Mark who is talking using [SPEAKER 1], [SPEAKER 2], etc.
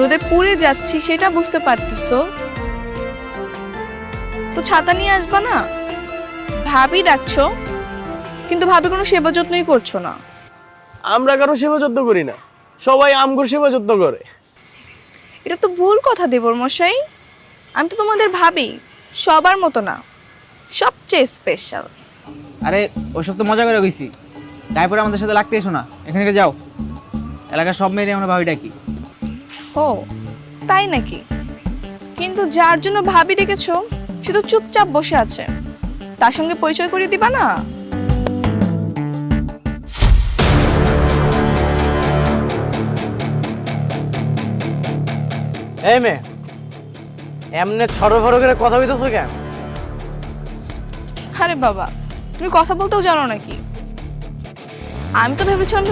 [SPEAKER 1] রোদে পুড়ে যাচ্ছি সেটা বুঝতে পারতেছো? তো ছাতা নিয়ে আসবা না? ভাবি ডাকছো, কিন্তু ভাবি কোনো সেবা যত্নই করছো না।
[SPEAKER 2] আমরা কারো সেবা যত্ন করি না, সবাই আমগোর সেবা যত্ন করে।
[SPEAKER 1] এটা তো ভুল কথা দেবর মশাই। আমি তো তোমাদের ভাবি, সবার মতো না, সবচেয়ে স্পেশাল।
[SPEAKER 3] আরে ওইসব তো মজা করে গেছি, গায়ে পরে আমাদের সাথে লাগতে এসো না, এখান থেকে যাও। এলাকার সব মেয়েদের আমরা ভাবি ডাকি।
[SPEAKER 1] ও তাই নাকি? কিন্তু যার জন্য ভাবি ডেকেছো সে তো চুপচাপ বসে আছে, তার সঙ্গে পরিচয় করিয়ে দিবা না?
[SPEAKER 4] এই মেয়ে, এমনি ছড়ো করে কথা বলতেছো কেন?
[SPEAKER 1] আরে বাবা, তুমি কথা বলতেও জানো নাকি? আমি তো ভেবেছিলাম